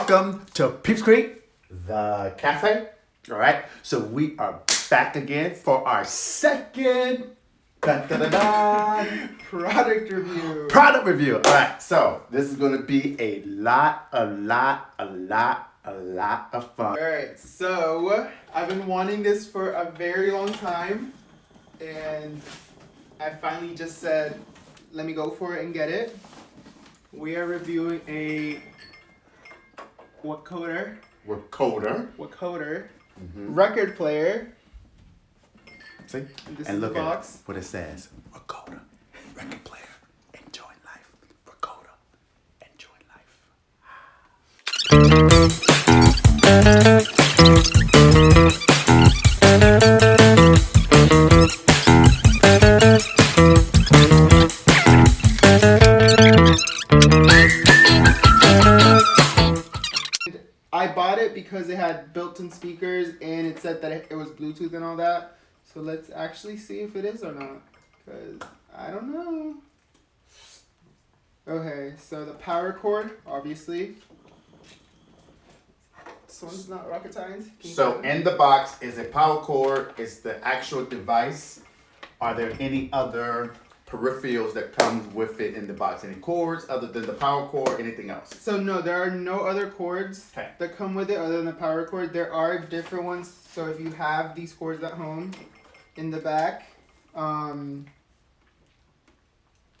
Welcome to Peeps Creek, the cafe. All right, so we are back again for our second product review. Product review. All right, so this is going to be a lot of fun. All right, so I've been wanting this for a very long time, and I finally just said, let me go for it and get it. We are reviewing a Wockoder Record Player. See? This and is look the at box. what it says. Wockoder Record Player. Enjoying life. Wockoder. Enjoying I bought it because it had built-in speakers and it said that it was Bluetooth and all that. So let's actually see if it is or not, because I don't know. Okay, so the power cord, obviously. This one's not rocket science. So in the box is a power cord. It's the actual device. Are there any other peripherals that comes with it in the box? Any cords other than the power cord? Anything else? So no, there are no other cords that come with it other than the power cord. There are different ones. So if you have these cords at home, in the back,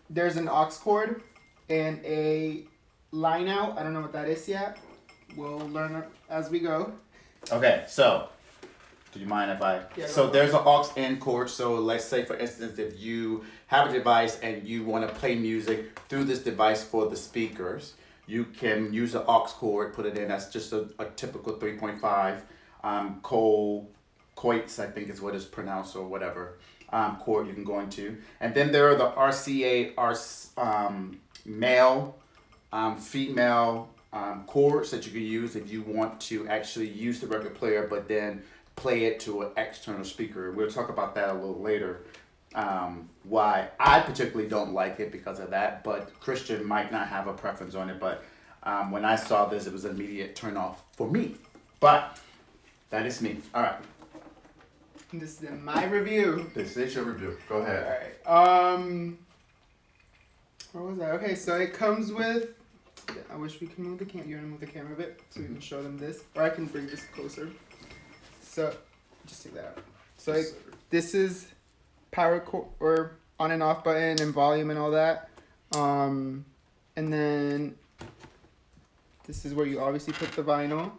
there's an aux cord and a line out. I don't know what that is yet. We'll learn as we go. Okay, so do you mind if I? Yeah, so there's an aux in cord. So let's say, for instance, if you have a device and you want to play music through this device for the speakers, you can use an aux cord, put it in. That's just a typical 3.5 coits, I think is what it's pronounced, or whatever cord you can go into. And then there are the RCA, male, female cords that you can use if you want to actually use the record player, but then play it to an external speaker. We'll talk about that a little later. Why I particularly don't like it because of that, but Christian might not have a preference on it. But when I saw this, it was an immediate turn off for me. But that is me. All right. This is my review. This is your review. Go ahead. All right. Where was I? Okay, so it comes with. I wish we can move the camera. You want to move the camera a bit so we can show them this, or I can bring this closer. So, just take that out. So this is power cord or on and off button and volume and all that. And then this is where you obviously put the vinyl.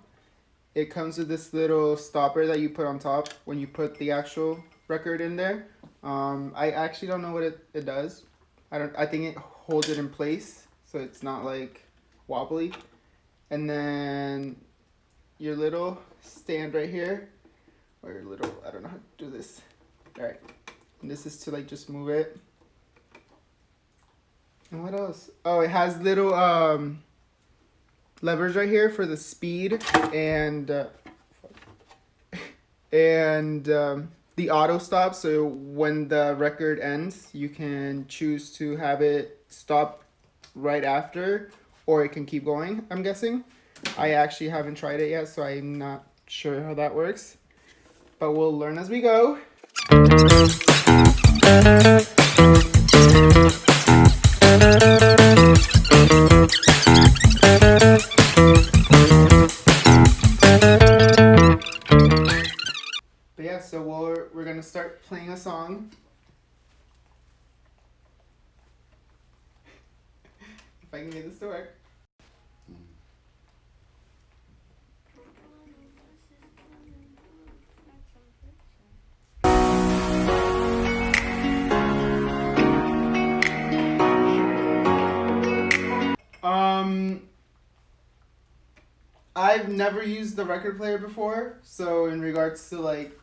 It comes with this little stopper that you put on top when you put the actual record in there. I actually don't know what it does. I think it holds it in place so it's not like wobbly. And then your little stand right here, or your little, I don't know how to do this. All right, and this is to like just move it. And what else? Oh, it has little levers right here for the speed and the auto stop. So when the record ends, you can choose to have it stop right after, or it can keep going, I'm guessing. I actually haven't tried it yet, so I'm not sure how that works, but we'll learn as we go. But yeah, so we're gonna start playing a song. If I can get this to work. I've never used the record player before, so in regards to like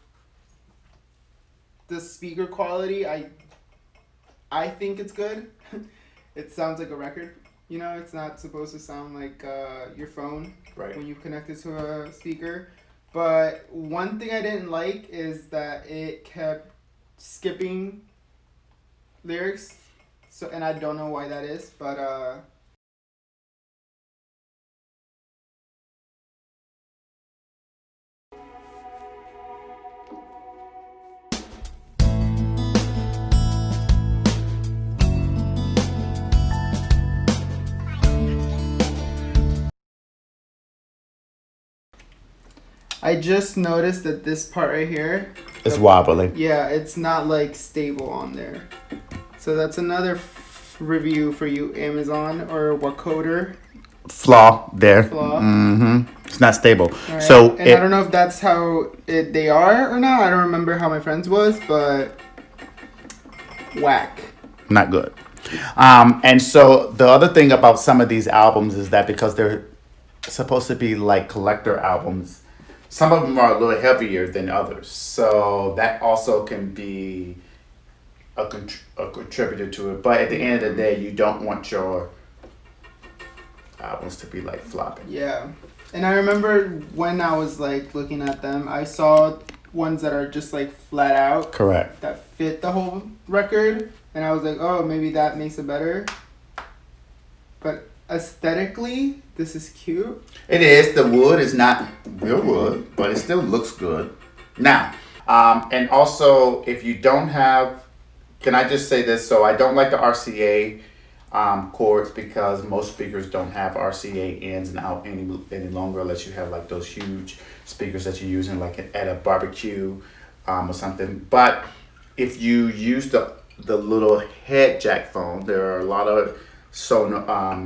the speaker quality, I think it's good. It sounds like a record. You know, it's not supposed to sound like your phone when you connect it to a speaker. But one thing I didn't like is that it kept skipping lyrics. So, and I don't know why that is, but I just noticed that this part right here, It's wobbly. yeah, it's not like stable on there. So that's another review for you, Amazon or Wockoder. Flaw there. Flaw. It's not stable. Right. So and I don't know if that's how they are or not. I don't remember how my friend's was, but whack. Not good. And so the other thing about some of these albums is that because they're supposed to be like collector albums, some of them are a little heavier than others. So that also can be a contributor to it. But at the end of the day, you don't want your albums to be like flopping. Yeah. And I remember when I was like looking at them, I saw ones that are just like flat out. Correct. That fit the whole record. And I was like, oh, maybe that makes it better. But aesthetically, this is cute. It is. The wood is not real wood, but it still looks good. Now, and also, if you don't have, can I just say this? So I don't like the RCA cords because most speakers don't have RCA ins and out any longer unless you have like those huge speakers that you're using like at a barbecue or something. But if you use the little head jack phone, there are a lot of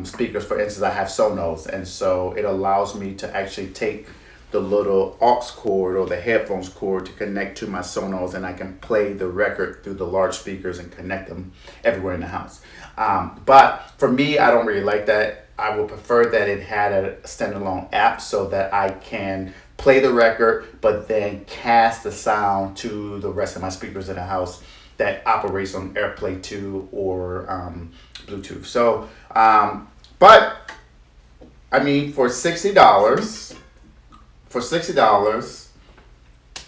speakers. For instance, I have Sonos, and so it allows me to actually take the little aux cord or the headphones cord to connect to my Sonos, and I can play the record through the large speakers and connect them everywhere in the house. But for me, I don't really like that. I would prefer that it had a standalone app so that I can play the record, but then cast the sound to the rest of my speakers in the house that operates on AirPlay 2 or Bluetooth. So, but I mean, for $60,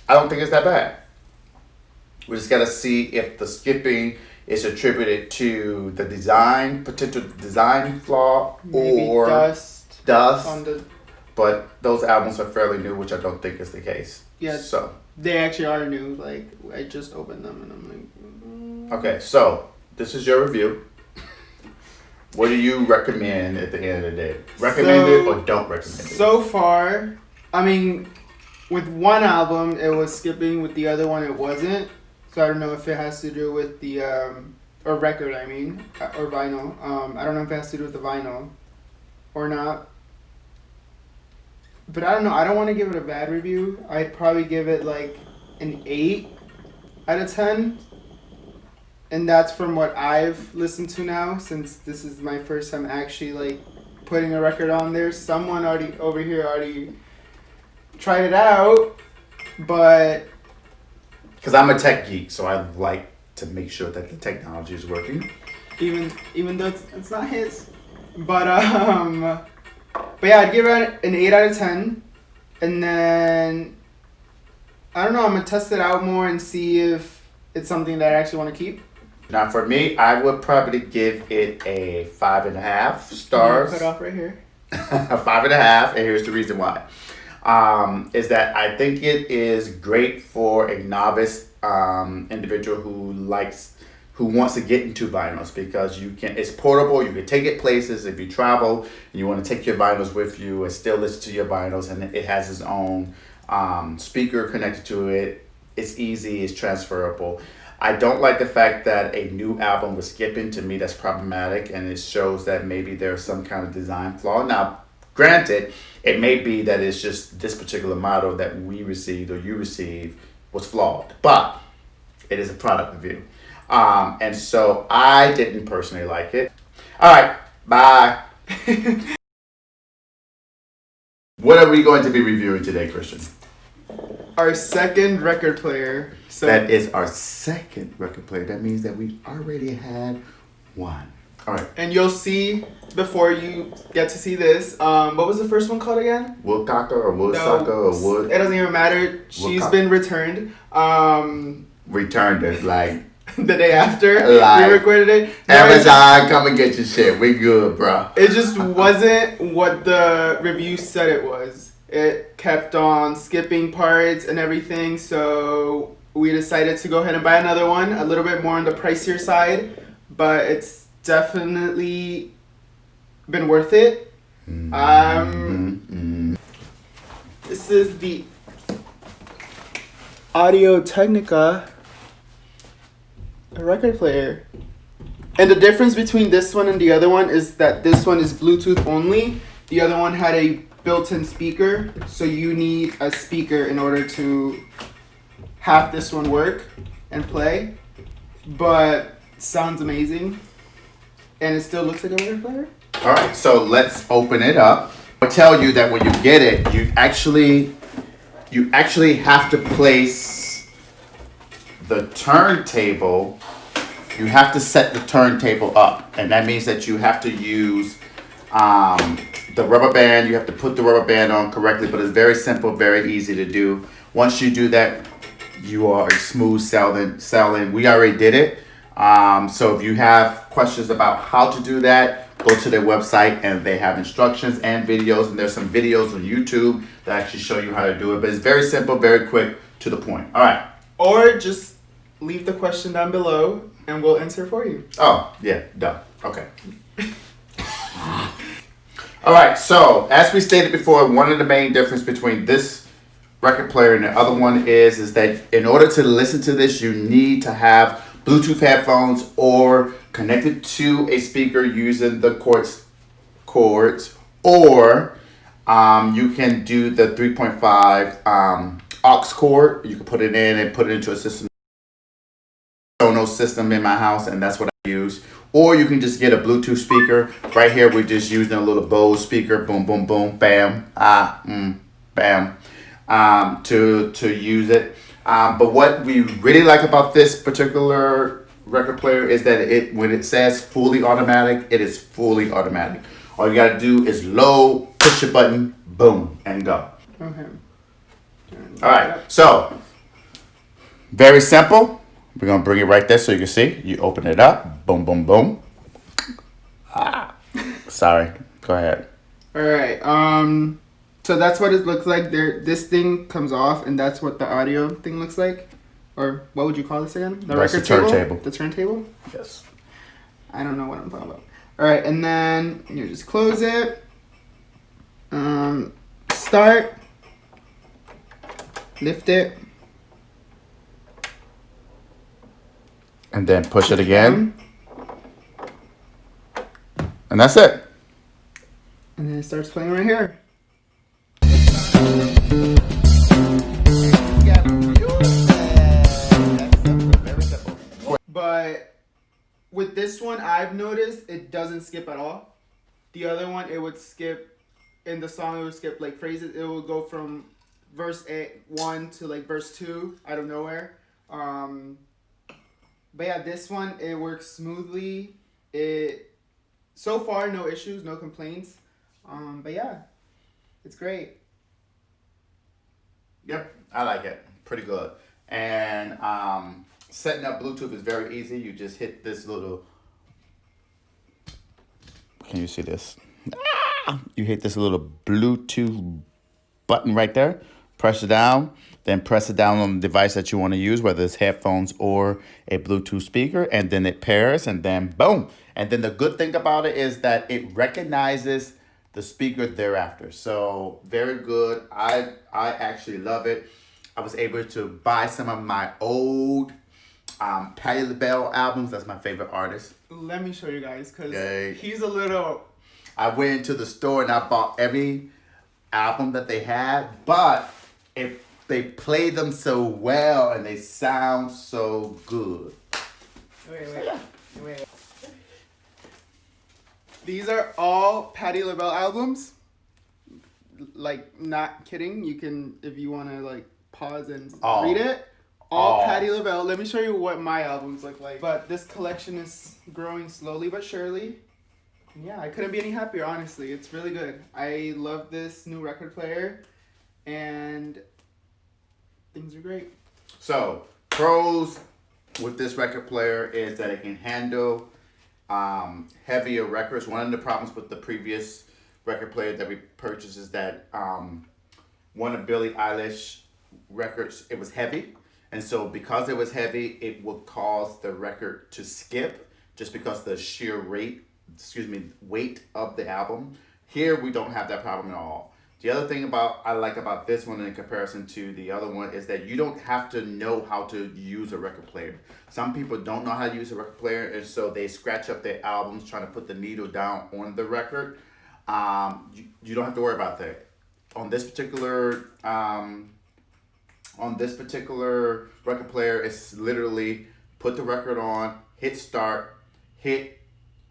I don't think it's that bad. We just gotta see if the skipping is attributed to the potential design flaw, Maybe or dust. on the, But those albums are fairly new, which I don't think is the case. yeah. So They actually are new. Like, I just opened them and I'm like, okay, so this is your review. What do you recommend at the end of the day? Recommend it or don't recommend it? So far, I mean, with one album it was skipping, with the other one it wasn't. So I don't know if it has to do with the or record, I mean, or vinyl. I don't know if it has to do with the vinyl or not. But I don't know. I don't want to give it a bad review. I'd probably give it like an 8 out of 10. And that's from what I've listened to now, since this is my first time actually like putting a record on there. Someone already tried it out, but because I'm a tech geek, so I like to make sure that the technology is working. even though it's not his, but yeah, I'd give it an 8 out of 10, and then I don't know. I'm gonna test it out more and see if it's something that I actually want to keep. Now, for me, I would probably give it a 5.5 stars. Cut off right here. 5.5, and here's the reason why. Is that I think it is great for a novice individual who wants to get into vinyls, because it's portable. You can take it places if you travel and you want to take your vinyls with you and still listen to your vinyls, and it has its own speaker connected to it. It's easy, it's transferable. I don't like the fact that a new album was skipping. To me, that's problematic, and it shows that maybe there's some kind of design flaw. Now, granted, it may be that it's just this particular model that we received or you received was flawed, but it is a product review. And so I didn't personally like it. All right, bye. What are we going to be reviewing today, Christian? Our second record player. So that is our second record player. That means that we already had one. All right. And you'll see before you get to see this. What was the first one called again? Woodcocker or Woodsucker or Wood. It doesn't even matter. She's been returned. Returned it like the day after like, we recorded it. Amazon, come and get your shit. We good, bro. It just wasn't what the review said it was. It kept on skipping parts and everything, so we decided to go ahead and buy another one, a little bit more on the pricier side, but it's definitely been worth it. This is the Audio-Technica record player. And the difference between this one and the other one is that this one is Bluetooth only. The other one had a built-in speaker, so you need a speaker in order to have this one work and play. But sounds amazing, and it still looks like a record player. All right, so let's open it up. I'll tell you that when you get it, you actually have to place the turntable. You have to set the turntable up, and that means that you have to use the rubber band. You have to put the rubber band on correctly, but it's very simple, very easy to do. Once you do that, you are a smooth sailing. We already did it. So if you have questions about how to do that, go to their website and they have instructions and videos, and there's some videos on YouTube that actually show you how to do it. But it's very simple, very quick, to the point. All right. Or just leave the question down below and we'll answer for you. Oh, yeah, done. Okay. All right, so as we stated before, one of the main difference between this record player and the other one is that in order to listen to this, you need to have Bluetooth headphones or connected to a speaker using the cords, or you can do the 3.5 aux cord. You can put it in and put it into a system. Sonos system in my house, and that's what I use. Or you can just get a Bluetooth speaker. Right here, we're just using a little Bose speaker. Boom, boom, boom, bam, bam, to use it. But what we really like about this particular record player is that when it says fully automatic, it is fully automatic. All you gotta do is load, push a button, boom, and go. Okay. All right, so very simple. We're gonna bring it right there so you can see. You open it up, boom, boom, boom. Sorry, go ahead. All right. So that's what it looks like. This thing comes off, and that's what the audio thing looks like. Or what would you call this again? That's the turntable. The turntable? Yes. I don't know what I'm talking about. All right, and then you just close it. Start. Lift it. And then push it again. And that's it. And then it starts playing right here. But with this one, I've noticed it doesn't skip at all. The other one, it would skip in the song. It would skip like phrases. It would go from verse 1 to like verse 2 out of nowhere. But yeah, this one, it works smoothly. So far, no issues, no complaints. But yeah, it's great. Yep, I like it. Pretty good. And setting up Bluetooth is very easy. You just hit this little. Can you see this? You hit this little Bluetooth button right there. Press it down. Then press it down on the device that you want to use, whether it's headphones or a Bluetooth speaker, and then it pairs, and then boom. And then the good thing about it is that it recognizes the speaker thereafter. So very good. I actually love it. I was able to buy some of my old Patti LaBelle albums. That's my favorite artist. Let me show you guys, because Okay. he's a little... I went into the store and I bought every album that they had, but they play them so well and they sound so good. Wait. These are all Patti LaBelle albums. Like, not kidding. You can, if you want to, like, pause and read it. All Patti LaBelle. Let me show you what my albums look like. But this collection is growing slowly but surely. Yeah, I couldn't be any happier, honestly. It's really good. I love this new record player. And things are great. So, pros with this record player is that it can handle heavier records. One of the problems with the previous record player that we purchased is that one of Billie Eilish records, it was heavy. And so because it was heavy, it would cause the record to skip just because the sheer weight of the album. Here, we don't have that problem at all. The other thing I like about this one in comparison to the other one is that you don't have to know how to use a record player. Some people don't know how to use a record player, and so they scratch up their albums trying to put the needle down on the record. You don't have to worry about that. On this particular record player, it's literally put the record on, hit start, hit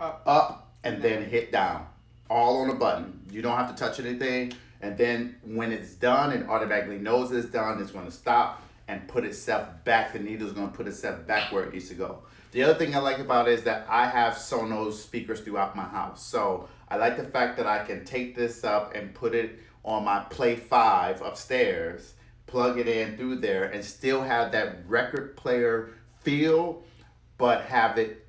up, and then hit down. All on a button. You don't have to touch anything. And then when it's done, it automatically knows it's done. It's going to stop and put itself back. The needle's going to put itself back where it needs to go. The other thing I like about it is that I have Sonos speakers throughout my house. So I like the fact that I can take this up and put it on my Play 5 upstairs, plug it in through there, and still have that record player feel, but have it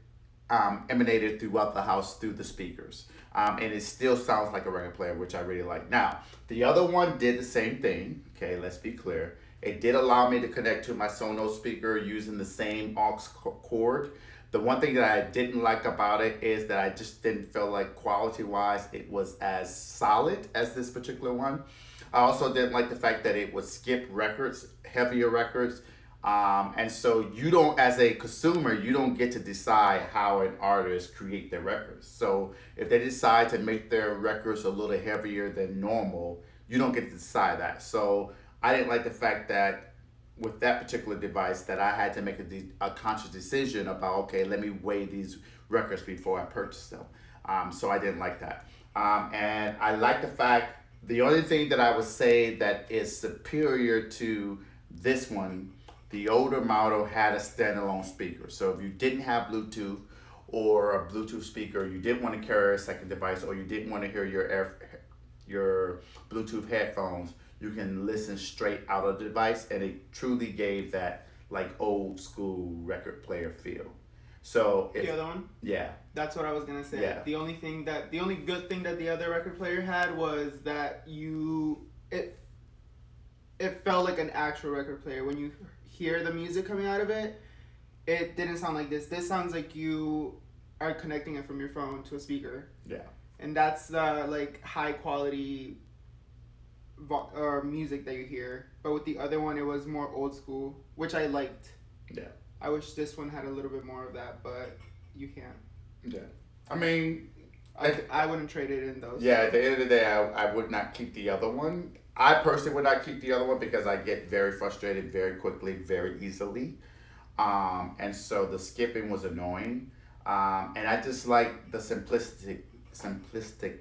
emanated throughout the house through the speakers. And it still sounds like a record player, which I really like. Now, the other one did the same thing. Okay, let's be clear. It did allow me to connect to my Sonos speaker using the same aux cord. The one thing that I didn't like about it is that I just didn't feel like quality-wise it was as solid as this particular one. I also didn't like the fact that it would skip records, heavier records. And so you don't, as a consumer, you don't get to decide how an artist create their records. So if they decide to make their records a little heavier than normal, you don't get to decide that. So I didn't like the fact that with that particular device that I had to make a conscious decision about, okay, let me weigh these records before I purchase them. So I didn't like that. And I like the fact, the only thing that I would say that is superior to this one, the older model had a standalone speaker. So if you didn't have Bluetooth or a Bluetooth speaker, you didn't want to carry a second device, or you didn't want to hear your Bluetooth headphones, you can listen straight out of the device, and it truly gave that like old school record player feel. So the other one? Yeah. That's what I was gonna say. Yeah. The only good thing that the other record player had was that it felt like an actual record player. When you hear the music coming out of it, it didn't sound like this. This sounds like you are connecting it from your phone to a speaker. Yeah. And that's the like high quality music that you hear. But with the other one, it was more old school, which I liked. Yeah. I wish this one had a little bit more of that, but you can't. Yeah. I mean, I wouldn't trade it in though. Yeah, at the end of the day, I would not keep the other one. I personally would not keep the other one because I get very frustrated very quickly, very easily. And so the skipping was annoying. And I just like the simplistic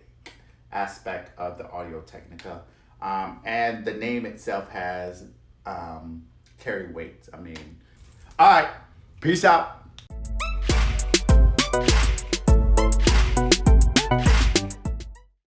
aspect of the Audio-Technica. And the name itself has carry weight. I mean, all right, peace out.